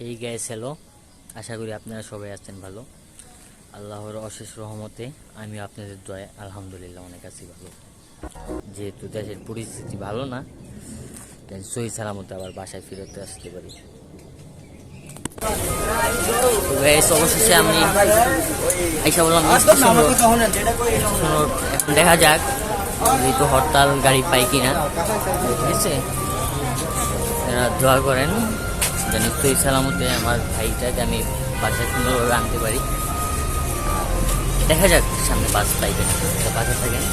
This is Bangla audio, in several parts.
এই গ্যাস হলো। আশা করি আপনারা সবাই আছেন ভালো। আল্লাহর অশেষ রহমতে আমি আপনাদের দয়ায় আলহামদুলিল্লাহ অনেক আছি ভালো। যেহেতু দেশের পরিস্থিতি ভালো না, তাই সহি সালামতে আবার বাসায় ফিরতে আসতে পারি। অবশেষে আমি আইসা বললাম এখন দেখা যাক যেহেতু হরতাল গাড়ি পাই কিনা, ঠিক আছে? দোয়া করেন যেন সহি সালামতে আমার ভাইটাকে আমি বাসায় সুন্দরভাবে আনতে পারি। দেখা যাক সামনে বাস পাই কিনা, বাসে থাকেন।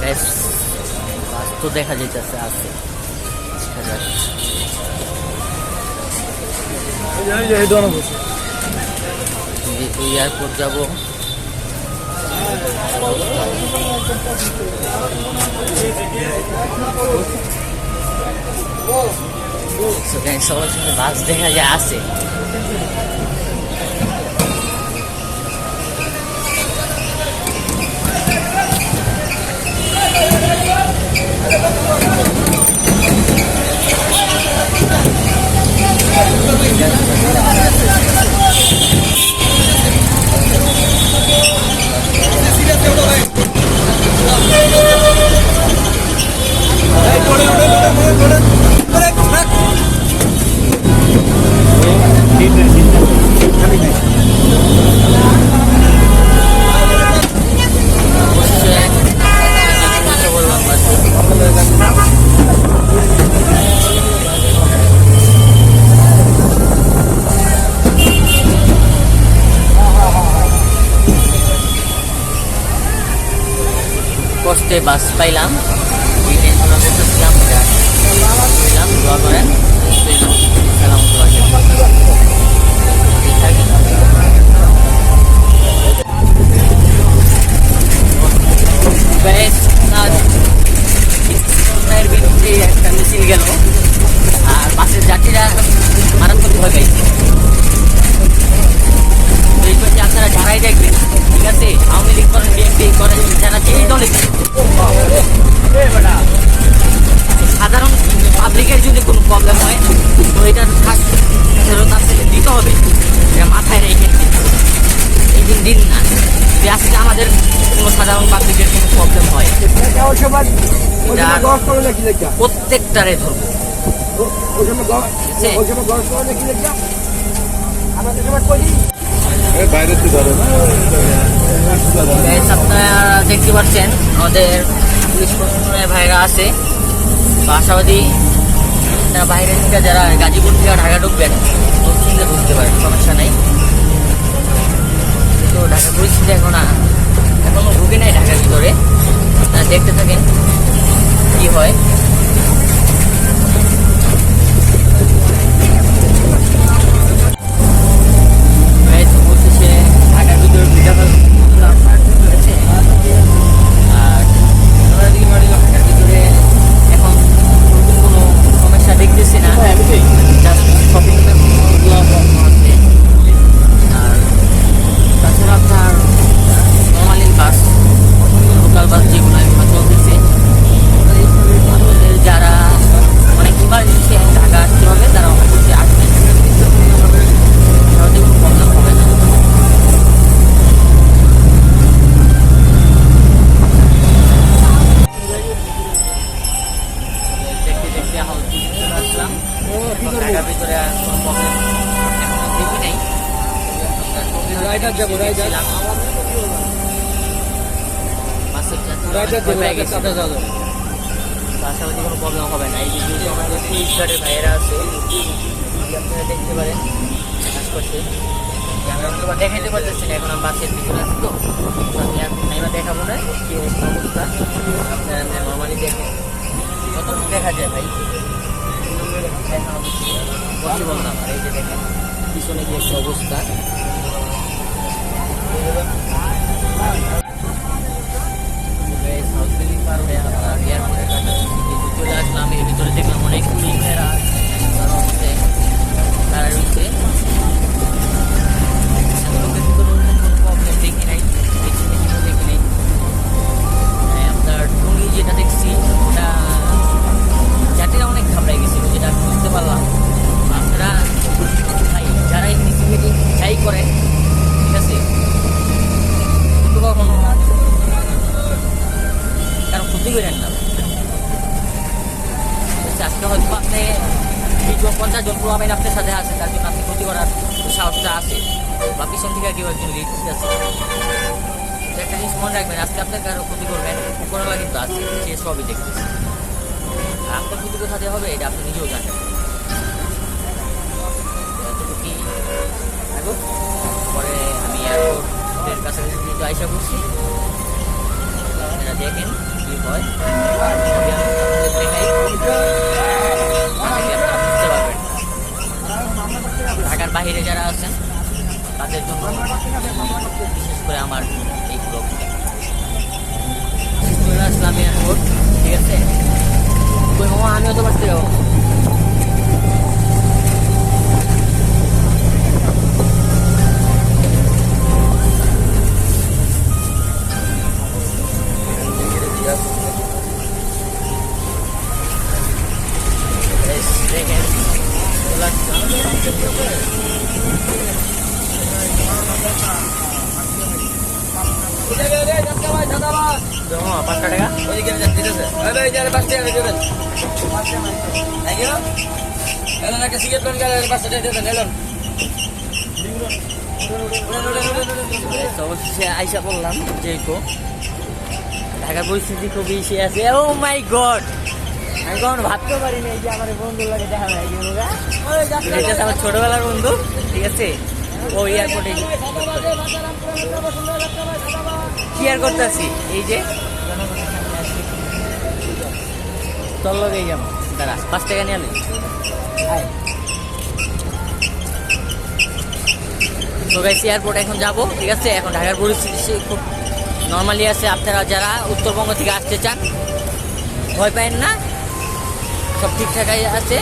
বাস তো দেখা যাইতেছে আছে, এয়ারপোর্ট যাবো। সবার সাথে বাস দেখা যায় আছে। কষ্টে বাস পাইলাম, করতেছিলাম দোয়া করেন একটা মিছিল গেল। আর বাসের যাত্রীরা মারাত্মক ভয় পাইছে। আপনারা যারাই দেখবেন, ঠিক আছে, আওয়ামী লীগ করেন, বিএনপি করেন, যারা যেই দলে সাধারণ পাবলিকের যদি কোনো প্রবলেম হয় তো এটার ফার্স্ট ফেরত আসলে দিতে হবে। এটা মাথায় রেখে এই দিন না, যে আজকে আমাদের কোনো সাধারণ পাবলিকের কোনো প্রবলেম হয় প্রত্যেকটারে ধরবো। আপনারা দেখতে পাচ্ছেন আমাদের পুলিশ প্রশাসনের ভাইরা আছে। আশাবাদী বাইরে থেকে যারা গাজীপুর থেকে ঢাকা ঢুকবেন দক্ষিণে ঢুকতে পারেন, সমস্যা নেই। তো ঢাকার পরিস্থিতি এখনো ঢুকে নাই ঢাকার ভিতরে। আপনারা দেখতে থাকেন কি হয়। আশাবাদী কোনো প্রবলেম হবে না। এই যে আমাদের ফ্লিপকার্টের ভাইয়েরা আছে, আপনারা দেখতে পারেন আশপাশে। আমি আপনারা দেখাইতে পারতেছি না, এখন আমি বাসের ভিতরে আছি তো আমি এখন দেখাবো না কি অবস্থা। আপনারা নর্মালি দেখেন কতটুকু দেখা যায় ভাই, পসিবল না। এই যে দেখেন পিছনে কি একটা অবস্থা। সাউথ দিল্লি পার হয়ে আপনার এয়ারপোর্টের কাছে চলে আসলাম। এর ভিতরে দেখলাম অনেক পুলিশেরা তারা 4 জন পোলাপাইন আপনার সাথে আছে, তার জন্য আপনি ক্ষতি করার সাহসটা আছে, বা পিছন থেকে কেউ একজন লিড আছে। একটা জিনিস মনে রাখবেন, আজকে আপনার কারো ক্ষতি করবেন, উপরওয়ালা কিন্তু আছে, সে সবই দেখতেছে। আর আপনার ক্ষতি কোথা দিয়ে হবে এটা আপনি নিজেও জানেন। এতটুকুই থাকুক, পরে আমি এয়ারপোর্টের কাছাকাছি কিন্তু আইসা করছি, আপনারা দেখেন কি হয়, বুঝতে পারবেন। ঢাকার বাইরে যারা আছেন তাদের জন্য বিশেষ করে আমার এই ব্লগটা। আসলাম এয়ারপোর্ট, ঠিক আছে, কই মামা আমিও তো পারছি যাবো। দেখেন অবশেষে আইসা বললাম যেহেতু ঢাকার পরিস্থিতি খুবই ইসে আছে। ও মাই গড, আমি কখনো ভাবতেও পারিনি এই যে আমার বন্ধুর লাগে দেখা হয়, এটা আমার ছোটবেলার বন্ধু, ঠিক আছে। ও এয়ারপোর্টে কি আর করতেছি, এই যে তোর লগেই যাবো, দাঁড়া 5 টাকা নিয়ে আলি। তো গাইস এয়ারপোর্ট এখন যাবো, ঠিক আছে। এখন ঢাকার পরিস্থিতি খুব নর্মালি আছে। আপনারা যারা উত্তরবঙ্গ থেকে আসতে চান ভয় পাবেন না, সব ঠিকঠাকই আছে।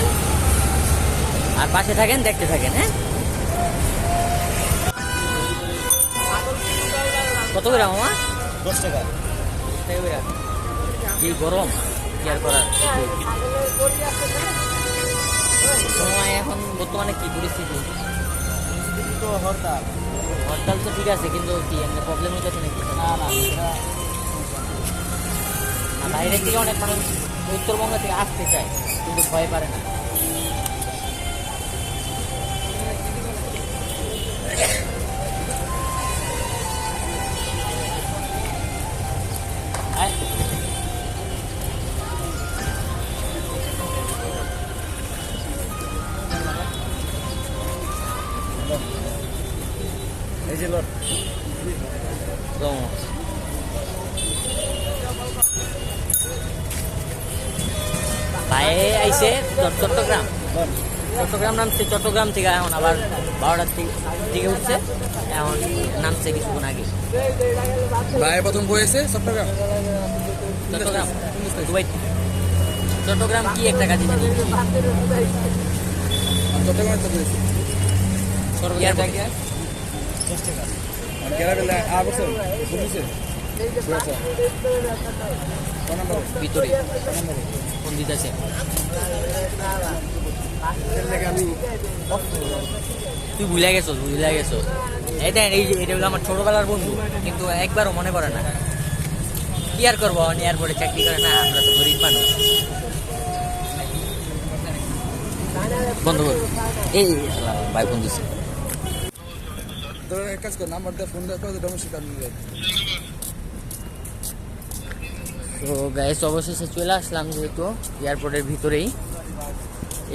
আর পাশে থাকেন, দেখতে থাকেন। হ্যাঁ, কত করে মামা? 10 টাকা। কি গরম, কি আর করার। সময় এখন বর্তমানে কি পরিস্থিতি? তো হরতাল হরতাল তো ঠিক আছে, কিন্তু কি এমনি প্রবলেম হইতেছে নাকি? না বাইরে থেকে অনেক মানুষ উত্তরবঙ্গ থেকে আসতে চায়, কিন্তু ভয় পারে না। এই যে লট ভাই আইসে চট্টগ্রাম নামছে, চট্টগ্রাম থেকে এখন আবার 12টার দিকে উঠছে, এখন নামছে কিছুক্ষণ আগে। ভাই প্রথম বয়েছে চট্টগ্রাম দুবাই। চট্টগ্রাম কি একটা কাজে জানি চট্টগ্রামে তো বয়েছে ভিতরে ফোন দিতেছে। তুই ভুলে গেছো। এটা হলো আমার ছোটবেলার বন্ধু, কিন্তু একবারও মনে পড়ে না। কি আর করবো, এয়ারপোর্টে চাকরি করে না, আমরা তো গরিব মানুষ। বন্ধ কর, এই ভাই ফোন দিচ্ছে। এক কাজ কর, নাম্বার দিয়ে ফোন দেওয়া ডোমেস্টিক কার্ড নিয়ে। তো গাইস অবশেষে চলে আসলাম, যেহেতু এয়ারপোর্টের ভিতরেই।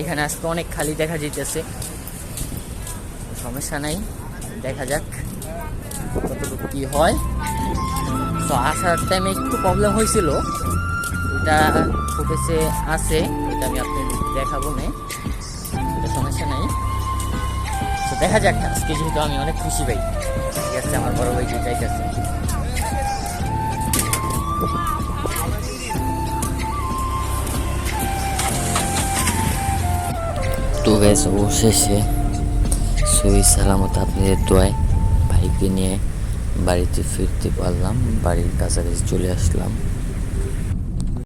এখানে আজকে অনেক খালি দেখা যেতেছে, সমস্যা নাই, দেখা যাক কতটুকু কি হয়। তো আসার টাইমে একটু প্রবলেম হয়েছিল, এটা ফুটেজে আছে, এটা আমি আপনাদের দেখাবো না, এটা সমস্যা নাই। তো দেখা যাক, আজকে যেহেতু আমি অনেক খুশি ভাই, ঠিক আছে, আমার বড় ভাই যে চাইতেছে। তো গাইস অবশেষে সহি সালামত আপনাদের দোয়ায় ভাইকে নিয়ে বাড়িতে ফিরতে পারলাম, বাড়ির কাছাকাছি চলে আসলাম।